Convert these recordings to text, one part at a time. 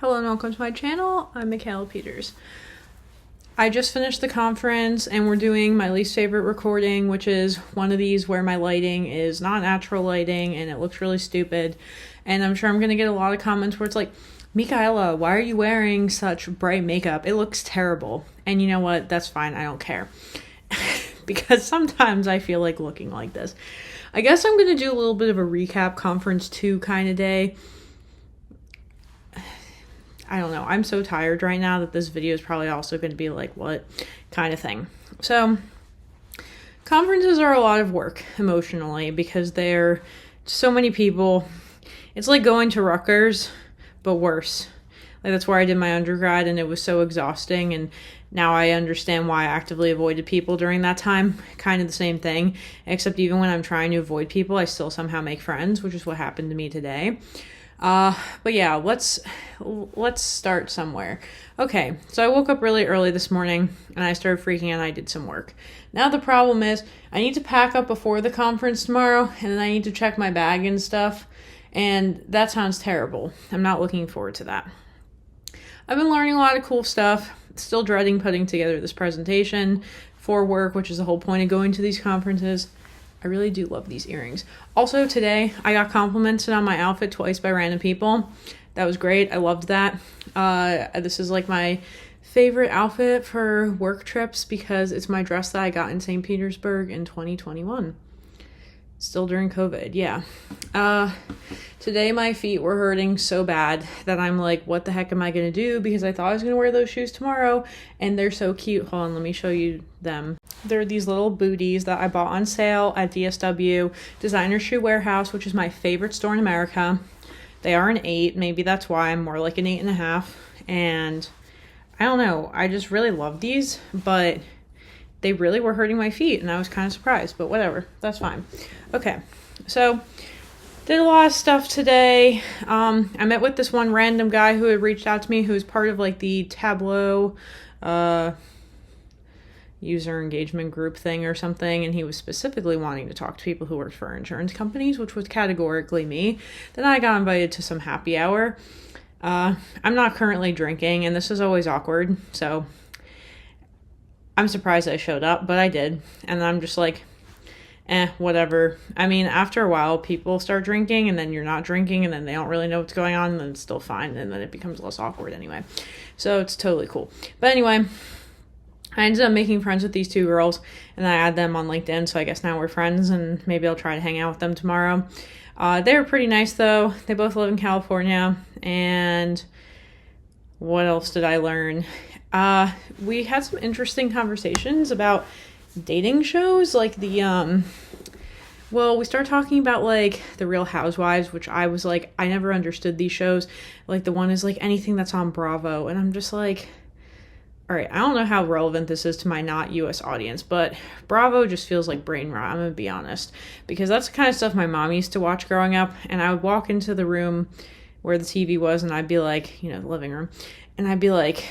Hello and welcome to my channel. I'm Michaela Peters. I just finished the conference and we're doing my least favorite recording, which is one of these where my lighting is not natural lighting and it looks really stupid. And I'm sure I'm going to get a lot of comments where it's like, Michaela, why are you wearing such bright makeup? It looks terrible. And you know what? That's fine. I don't care. Because sometimes I feel like looking like this. I guess I'm going to do a little bit of a recap conference 2 kind of day. I don't know. I'm so tired right now that this video is probably also going to be like, what kind of thing. So, conferences are a lot of work emotionally because they're so many people. It's like going to Rutgers, but worse. Like that's where I did my undergrad and it was so exhausting, and now I understand why I actively avoided people during that time. Kind of the same thing, except even when I'm trying to avoid people, I still somehow make friends, which is what happened to me today. But yeah, let's start somewhere. Okay, so I woke up really early this morning and I started freaking out and I did some work. Now the problem is I need to pack up before the conference tomorrow and then I need to check my bag and stuff, and that sounds terrible. I'm not looking forward to that. I've been learning a lot of cool stuff, still dreading putting together this presentation for work, which is the whole point of going to these conferences. I really do love these earrings. Also today, I got complimented on my outfit twice by random people. That was great. I loved that. This is like my favorite outfit for work trips because it's my dress that I got in St. Petersburg in 2021. Still during COVID, yeah. Today my feet were hurting so bad that I'm like, what the heck am I going to do? Because I thought I was going to wear those shoes tomorrow and they're so cute. Hold on, let me show you them. They're these little booties that I bought on sale at DSW, Designer Shoe Warehouse, which is my favorite store in America. They are an 8. Maybe that's why I'm more like an 8.5. And I don't know. I just really love these, but they really were hurting my feet and I was kind of surprised, but whatever. That's fine. Okay. So did a lot of stuff today. I met with this one random guy who had reached out to me who was part of like the Tableau, user engagement group thing or something, and he was specifically wanting to talk to people who worked for insurance companies, which was categorically me. Then I got invited to some happy hour. I'm not currently drinking, and this is always awkward, so I'm surprised I showed up, but I did, and I'm just like, whatever. I mean, after a while, people start drinking, and then you're not drinking, and then they don't really know what's going on, and then it's still fine, and then it becomes less awkward anyway. So it's totally cool. But anyway, I ended up making friends with these 2 girls, and I add them on LinkedIn, so I guess now we're friends, and maybe I'll try to hang out with them tomorrow. They were pretty nice, though. They both live in California, and what else did I learn? We had some interesting conversations about dating shows, like the, we started talking about, like, The Real Housewives, which I was like, I never understood these shows. Like, the one is, like, anything that's on Bravo, and I'm just like, all right, I don't know how relevant this is to my not U.S. audience, but Bravo just feels like brain rot, I'm going to be honest. Because that's the kind of stuff my mom used to watch growing up, and I would walk into the room where the TV was, and I'd be like, the living room, and I'd be like,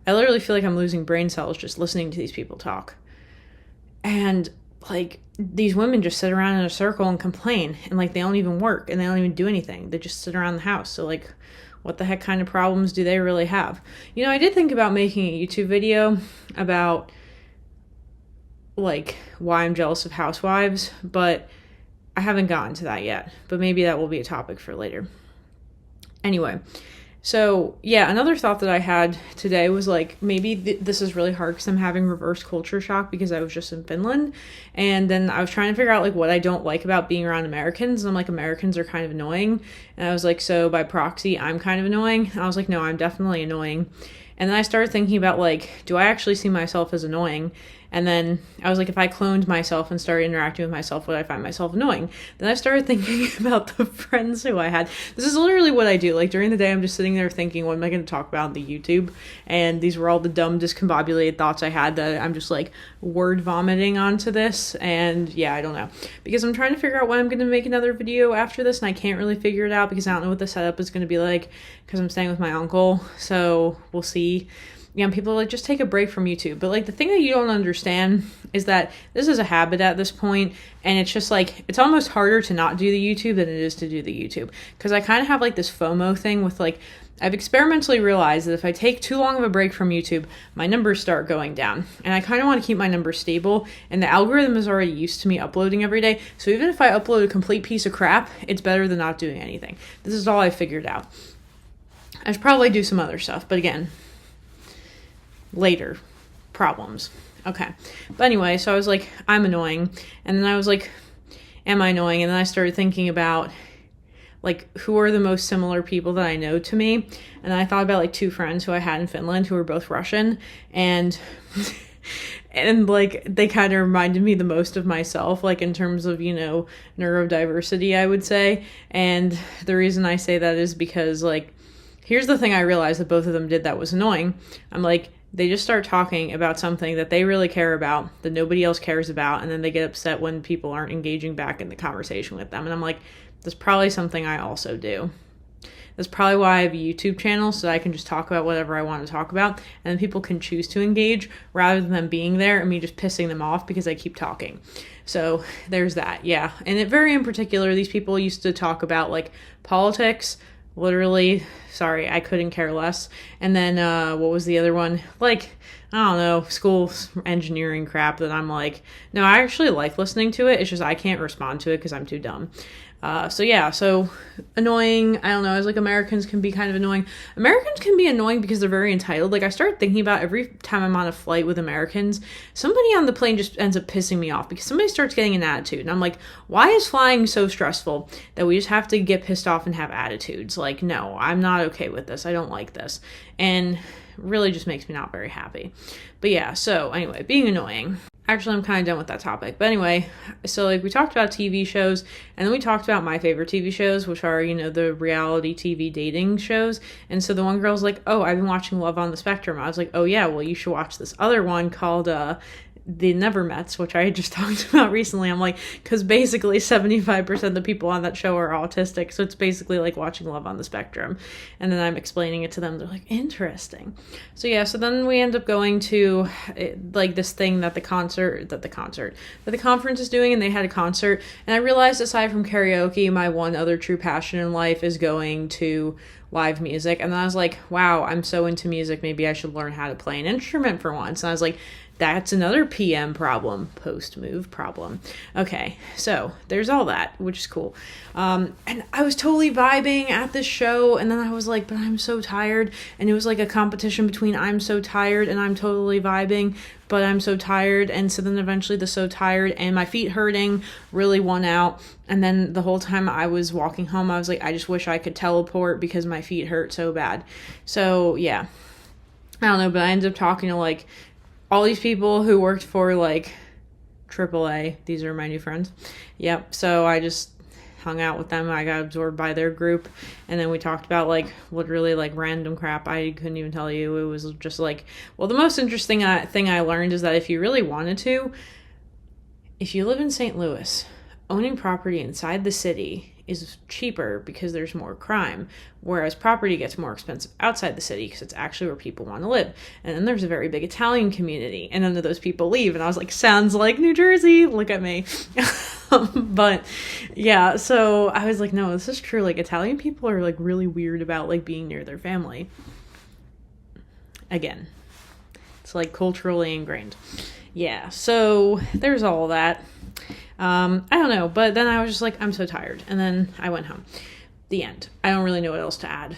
I literally feel like I'm losing brain cells just listening to these people talk. And, like, these women just sit around in a circle and complain, and, like, they don't even work, and they don't even do anything. They just sit around the house, so, like, what the heck kind of problems do they really have? I did think about making a YouTube video about, like, why I'm jealous of housewives, but I haven't gotten to that yet. But maybe that will be a topic for later. Anyway, so, yeah, another thought that I had today was, like, maybe this is really hard because I'm having reverse culture shock because I was just in Finland, and then I was trying to figure out, like, what I don't like about being around Americans, and I'm like, Americans are kind of annoying, and I was like, so by proxy, I'm kind of annoying, and I was like, no, I'm definitely annoying, and then I started thinking about, like, do I actually see myself as annoying? And then I was like, if I cloned myself and started interacting with myself, would I find myself annoying? Then I started thinking about the friends who I had. This is literally what I do. Like, during the day, I'm just sitting there thinking, what am I going to talk about on the YouTube? And these were all the dumb, discombobulated thoughts I had that I'm just, like, word vomiting onto this. And, yeah, I don't know. Because I'm trying to figure out when I'm going to make another video after this, and I can't really figure it out because I don't know what the setup is going to be like because I'm staying with my uncle. So, we'll see. People are like, just take a break from YouTube. But, like, the thing that you don't understand is that this is a habit at this point, and it's just, like, it's almost harder to not do the YouTube than it is to do the YouTube. Because I kind of have, like, this FOMO thing with, like, I've experimentally realized that if I take too long of a break from YouTube, my numbers start going down. And I kind of want to keep my numbers stable. And the algorithm is already used to me uploading every day. So even if I upload a complete piece of crap, it's better than not doing anything. This is all I figured out. I should probably do some other stuff. But again, later problems. Okay. But anyway, so I was like, I'm annoying. And then I was like, am I annoying? And then I started thinking about, like, who are the most similar people that I know to me? And I thought about, like, 2 friends who I had in Finland who were both Russian. And, and like, they kind of reminded me the most of myself, like, in terms of, you know, neurodiversity, I would say. And the reason I say that is because, like, here's the thing I realized that both of them did that was annoying. I'm like, they just start talking about something that they really care about, that nobody else cares about, and then they get upset when people aren't engaging back in the conversation with them. And I'm like, that's probably something I also do. That's probably why I have a YouTube channel, so that I can just talk about whatever I want to talk about, and then people can choose to engage rather than them being there and me just pissing them off because I keep talking. So there's that, yeah. And it very in particular, these people used to talk about, like, politics. Literally, sorry, I couldn't care less. And then, what was the other one? Like, I don't know, school engineering crap that I'm like, no, I actually like listening to it. It's just I can't respond to it because I'm too dumb. So annoying. I don't know. I was like, Americans can be kind of annoying. Americans can be annoying because they're very entitled. Like, I started thinking about every time I'm on a flight with Americans, somebody on the plane just ends up pissing me off because somebody starts getting an attitude. And I'm like, why is flying so stressful that we just have to get pissed off and have attitudes? Like, no, I'm not okay with this. I don't like this. And really just makes me not very happy. But yeah, so anyway, being annoying. Actually, I'm kind of done with that topic. But anyway, so like we talked about TV shows, and then we talked about my favorite TV shows, which are, you know, the reality TV dating shows. And so the one girl's like, oh, I've been watching Love on the Spectrum. I was like, oh yeah, well, you should watch this other one called The Never Mets, which I had just talked about recently. I'm like, because basically 75% of the people on that show are autistic, so it's basically like watching Love on the Spectrum. And then I'm explaining it to them. They're like, interesting. So yeah, so then we end up going to like this thing that the conference is doing, and they had a concert. And I realized, aside from karaoke, my one other true passion in life is going to live music. And then I was like, wow, I'm so into music, maybe I should learn how to play an instrument for once. And I was like, that's another PM problem, post-move problem. Okay, so there's all that, which is cool. And I was totally vibing at this show, and then I was like, but I'm so tired. And it was like a competition between I'm so tired and I'm totally vibing, but I'm so tired. And so then eventually the so tired and my feet hurting really won out. And then the whole time I was walking home, I was like, I just wish I could teleport because my feet hurt so bad. So yeah, I don't know, but I ended up talking to like all these people who worked for like AAA. These are my new friends. Yep. So I just hung out with them. I got absorbed by their group. And then we talked about like literally like random crap. I couldn't even tell you. It was just like, well, the most interesting thing I learned is that if you really wanted to, if you live in St. Louis, owning property inside the city is cheaper because there's more crime, whereas property gets more expensive outside the city because it's actually where people want to live. And then there's a very big Italian community, and none of those people leave. And I was like, sounds like New Jersey, look at me. But yeah, so I was like, no, this is true. Like, Italian people are like really weird about like being near their family. Again, it's like culturally ingrained. Yeah, so there's all that. I don't know, but then I was just like, I'm so tired. And then I went home. The end. I don't really know what else to add.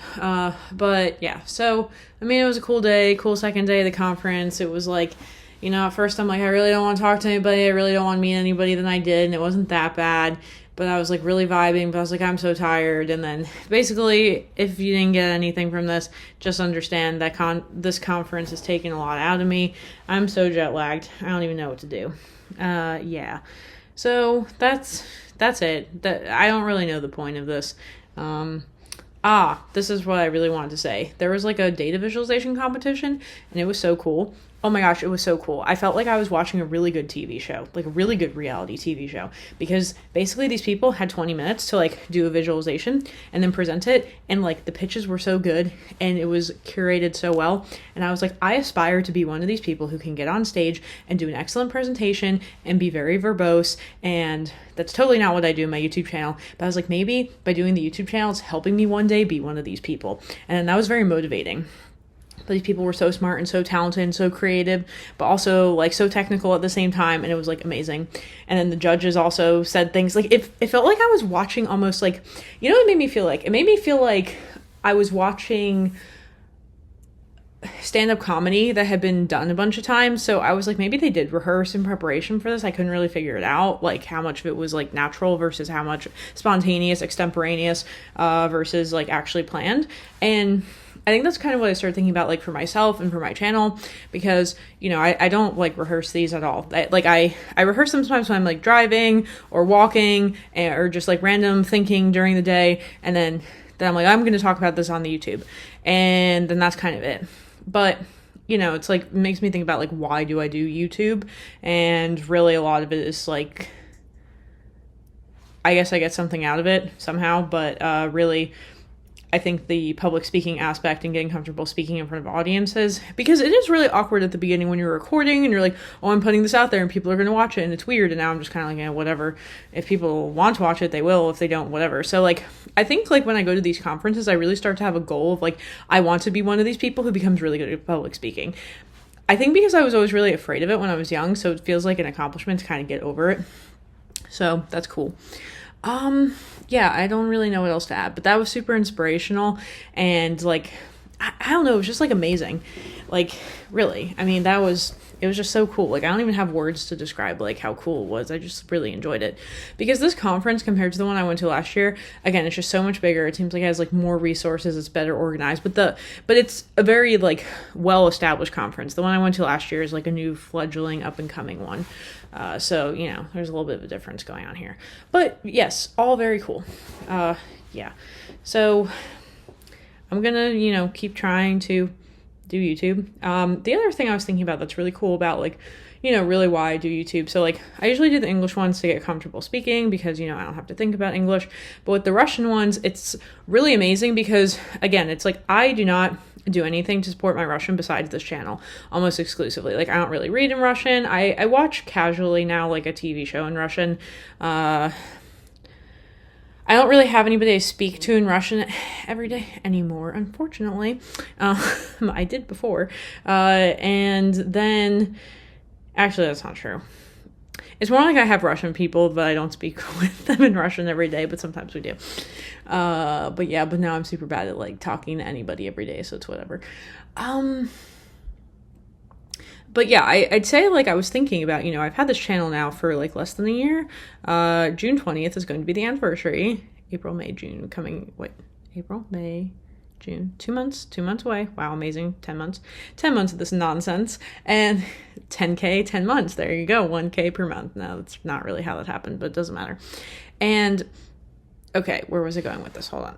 But yeah, so, I mean, it was a cool day, cool second day of the conference. It was like, you know, at first I'm like, I really don't want to talk to anybody. I really don't want to meet anybody. Then I did, and it wasn't that bad. But I was like really vibing, but I was like, I'm so tired. And then basically, if you didn't get anything from this, just understand that this conference has taken a lot out of me. I'm so jet lagged. I don't even know what to do. Yeah. So that's it. I don't really know the point of this. This is what I really wanted to say. There was like a data visualization competition, and it was so cool. Oh my gosh, it was so cool. I felt like I was watching a really good TV show, like a really good reality TV show, because basically these people had 20 minutes to like do a visualization and then present it. And like the pitches were so good and it was curated so well. And I was like, I aspire to be one of these people who can get on stage and do an excellent presentation and be very verbose. And that's totally not what I do in my YouTube channel. But I was like, maybe by doing the YouTube channel, it's helping me one day be one of these people. And that was very motivating. But these people were so smart and so talented and so creative, but also like so technical at the same time. And it was like amazing. And then the judges also said things like, it felt like I was watching almost like, you know what it made me feel like? It made me feel like I was watching stand-up comedy that had been done a bunch of times. So I was like, maybe they did rehearse in preparation for this. I couldn't really figure it out, like how much of it was like natural versus how much spontaneous, extemporaneous, versus like actually planned. And I think that's kind of what I started thinking about, like for myself and for my channel, because, you know, I don't like rehearse these at all. I rehearse them sometimes when I'm like driving or walking or just like random thinking during the day. And then I'm like, I'm going to talk about this on the YouTube. And then that's kind of it. But, you know, it's like, it makes me think about like, why do I do YouTube? And really a lot of it is like, I guess I get something out of it somehow, but really I think the public speaking aspect and getting comfortable speaking in front of audiences, because it is really awkward at the beginning when you're recording and you're like, oh, I'm putting this out there and people are going to watch it and it's weird. And now I'm just kind of like, yeah, whatever. If people want to watch it, they will. If they don't, whatever. So like, I think like when I go to these conferences, I really start to have a goal of like, I want to be one of these people who becomes really good at public speaking. I think because I was always really afraid of it when I was young. So it feels like an accomplishment to kind of get over it. So that's cool. Yeah, I don't really know what else to add, but that was super inspirational and like, I don't know, it was just like amazing. Like really, I mean, it was just so cool. Like I don't even have words to describe like how cool it was. I just really enjoyed it because this conference compared to the one I went to last year, again, it's just so much bigger. It seems like it has like more resources. It's better organized, but it's a very like well-established conference. The one I went to last year is like a new fledgling up and coming one. So, you know, there's a little bit of a difference going on here, but yes, all very cool. Yeah. So I'm gonna, you know, keep trying to do YouTube. The other thing I was thinking about that's really cool about like, you know, really why I do YouTube. So like I usually do the English ones to get comfortable speaking because, you know, I don't have to think about English, but with the Russian ones, it's really amazing because again, it's like, I do not do anything to support my Russian besides this channel almost exclusively. Like I don't really read in Russian. I watch casually now, like a TV show in Russian. I don't really have anybody I speak to in Russian every day anymore, unfortunately. I did before. And then, actually, that's not true. It's more like I have Russian people, but I don't speak with them in Russian every day, but sometimes we do. But yeah, but now I'm super bad at like talking to anybody every day, so it's whatever. But yeah, I'd say like I was thinking about, you know, I've had this channel now for like less than a year. June 20th is going to be the anniversary. April, May, June April, May, June, 2 months away. Wow, amazing. 10 months of this nonsense. And 10K, 10 months. There you go. 1K per month. No, that's not really how that happened, but it doesn't matter. And okay, where was I going with this? Hold on.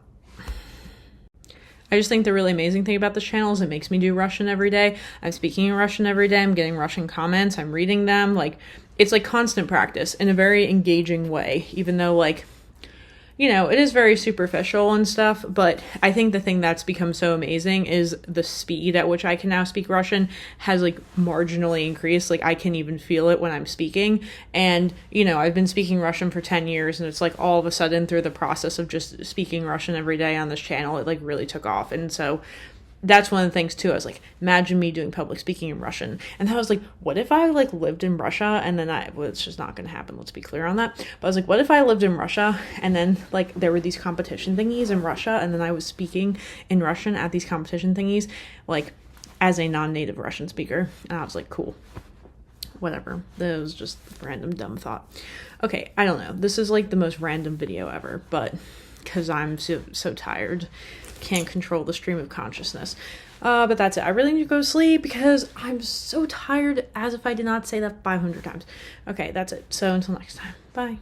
I just think the really amazing thing about this channel is it makes me do Russian every day. I'm speaking in Russian every day. I'm getting Russian comments. I'm reading them. Like, it's like constant practice in a very engaging way, even though like, you know, it is very superficial and stuff, but I think the thing that's become so amazing is the speed at which I can now speak Russian has like marginally increased. Like I can even feel it when I'm speaking. And, you know, I've been speaking Russian for 10 years and it's like all of a sudden through the process of just speaking Russian every day on this channel, it like really took off. And so that's one of the things too. I was like, imagine me doing public speaking in Russian. And I was like, what if I like lived in Russia and then well, it's just not going to happen. Let's be clear on that. But I was like, what if I lived in Russia and then like there were these competition thingies in Russia and then I was speaking in Russian at these competition thingies, like as a non-native Russian speaker. And I was like, cool, whatever. That was just a random dumb thought. Okay. I don't know. This is like the most random video ever, but because I'm so tired. Can't control the stream of consciousness. But that's it. I really need to go to sleep because I'm so tired, as if I did not say that 500 times. Okay, that's it. So until next time. Bye.